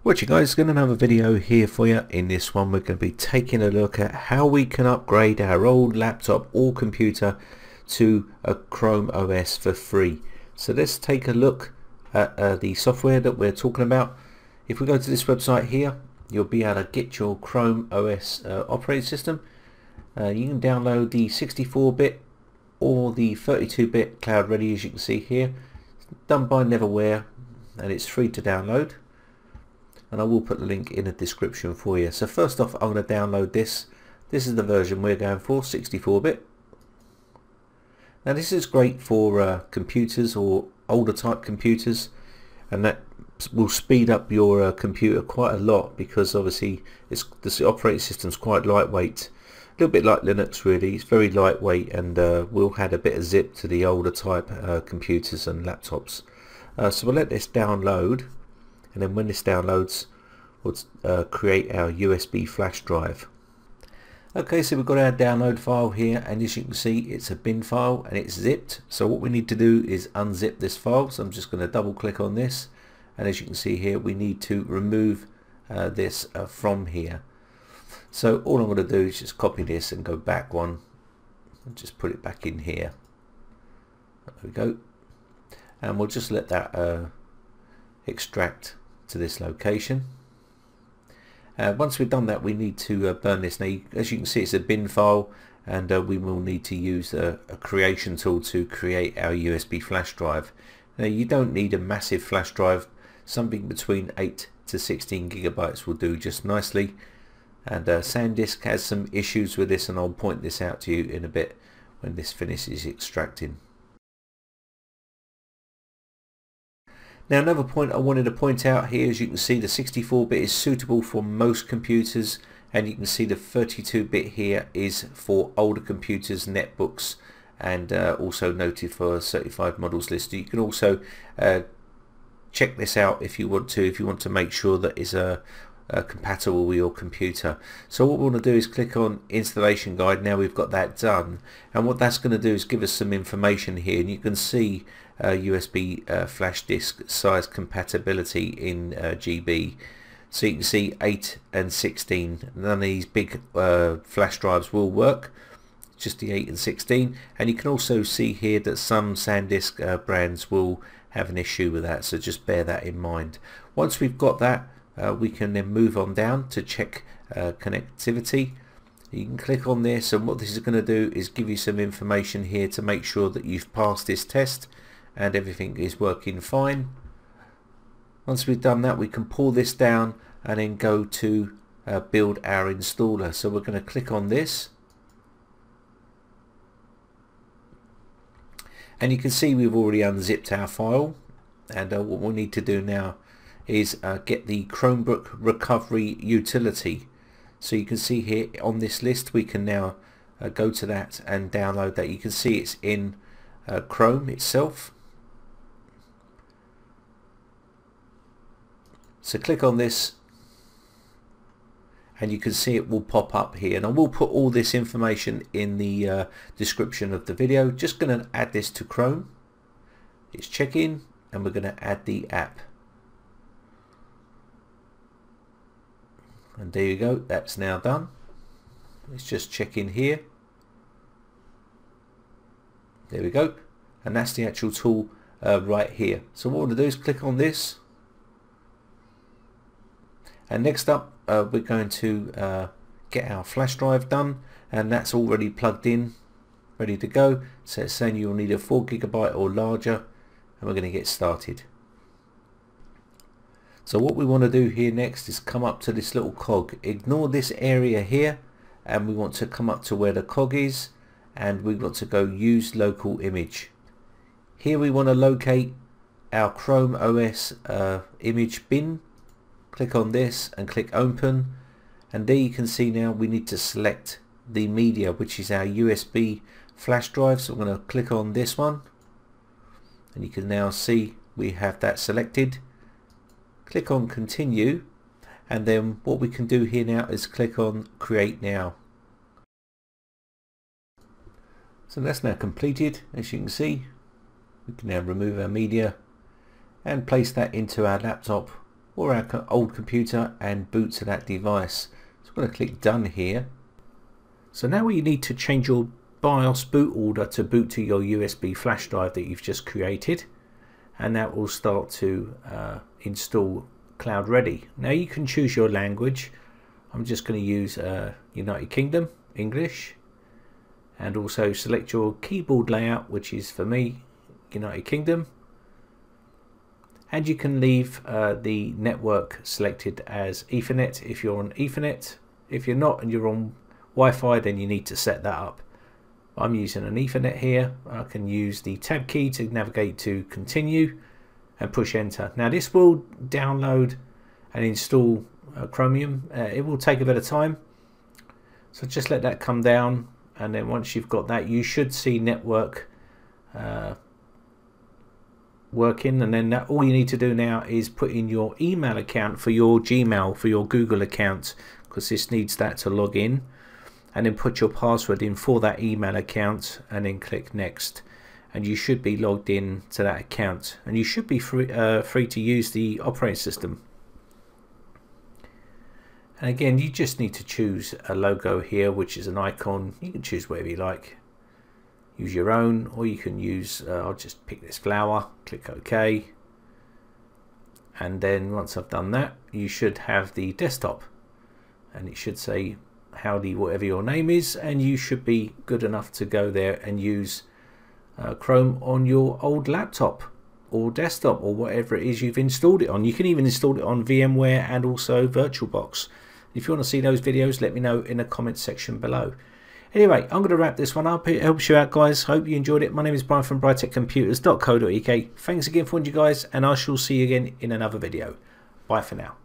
What you guys, got another video here for you. In this one we're going to be taking a look at how we can upgrade our old laptop or computer to a Chrome OS for free. So let's take a look at the software that we're talking about. If we go to this website here, you'll be able to get your Chrome OS operating system. You can download the 64-bit or the 32-bit CloudReady, as you can see here. It's done by Neverware and it's free to download. And I will put the link in the description for you. So first off, I'm going to download this. This is the version we're going for, 64-bit. Now this is great for computers or older type computers, and that will speed up your computer quite a lot, because obviously this operating system is quite lightweight, a little bit like Linux really. It's very lightweight, and will add a bit of zip to the older type computers and laptops. So we'll let this download. And then when this downloads, we'll create our USB flash drive. Okay, so we've got our download file here, and as you can see, it's a bin file and it's zipped. So what we need to do is unzip this file. So I'm just going to double click on this, and as you can see here, we need to remove this from here. So all I'm going to do is just copy this and go back one and just put it back in here. There we go, and we'll just let that extract to this location. Once we've done that, we need to burn this. Now as you can see, it's a bin file, and we will need to use a creation tool to create our USB flash drive. Now you don't need a massive flash drive. Something between 8 to 16 gigabytes will do just nicely, and SanDisk has some issues with this, and I'll point this out to you in a bit when this finishes extracting. Now another point I wanted to point out here, as you can see, the 64-bit is suitable for most computers, and you can see the 32-bit here is for older computers, netbooks, and also noted for certified models list. You can also check this out if you want to make sure that it's compatible with your computer. So what we want to do is click on installation guide. Now we've got that done, and what that's going to do is give us some information here, and you can see USB flash disk size compatibility in GB. So you can see 8 and 16. None of these big flash drives will work, just the 8 and 16. And you can also see here that some SanDisk brands will have an issue with that, so just bear that in mind. Once we've got that, we can then move on down to check connectivity. You can click on this, and what this is going to do is give you some information here to make sure that you've passed this test and everything is working fine. Once we've done that, we can pull this down and then go to build our installer. So we're going to click on this, and you can see we've already unzipped our file, and what we need to do now is get the Chromebook recovery utility. So you can see here on this list, we can now go to that and download that. You can see it's in Chrome itself. So click on this, and you can see it will pop up here, and I will put all this information in the description of the video. Just going to add this to Chrome. It's check-in, and we're going to add the app. And there you go, that's now done. Let's just check in here. There we go, and that's the actual tool right here. So what we're going to do is click on this, and next up we're going to get our flash drive done, and that's already plugged in, ready to go. So it's saying you'll need a 4 GB or larger, and we're going to get started. So what we want to do here next is come up to this little cog. Ignore this area here, and we want to come up to where the cog is, and we want to go use local image. Here we want to locate our Chrome OS image bin. Click on this and click open, and there you can see now we need to select the media, which is our USB flash drive. So I'm going to click on this one, and you can now see we have that selected. Click on continue, and then what we can do here now is click on create now. So that's now completed. As you can see, we can now remove our media and place that into our laptop or our old computer and boot to that device. So I'm going to click done here. So now you need to change your BIOS boot order to boot to your USB flash drive that you've just created, and that will start to install CloudReady. Now you can choose your language. I'm just going to use United Kingdom, English, and also select your keyboard layout, which is for me United Kingdom, and you can leave the network selected as Ethernet if you're on Ethernet. If you're not and you're on Wi-Fi, then you need to set that up. I'm using an Ethernet here. I can use the tab key to navigate to continue and push enter. Now this will download and install Chromium. It will take a bit of time, so just let that come down, and then once you've got that, you should see network working, and then all you need to do now is put in your email account for your Gmail, for your Google account, because this needs that to log in, and then put your password in for that email account and then click next, and you should be logged in to that account, and you should be free to use the operating system. And again, you just need to choose a logo here, which is an icon. You can choose whatever you like, use your own, or you can use I'll just pick this flower, click OK, and then once I've done that, you should have the desktop, and it should say howdy whatever your name is, and you should be good enough to go there and use Chrome on your old laptop or desktop or whatever it is you've installed it on. You can even install it on VMware and also VirtualBox. If you want to see those videos, let me know in the comment section below. Anyway, I'm going to wrap this one up. It helps you out, guys. Hope you enjoyed it. My name is Brian from briteccomputers.co.uk. Thanks again for watching, guys, and I shall see you again in another video. Bye for now.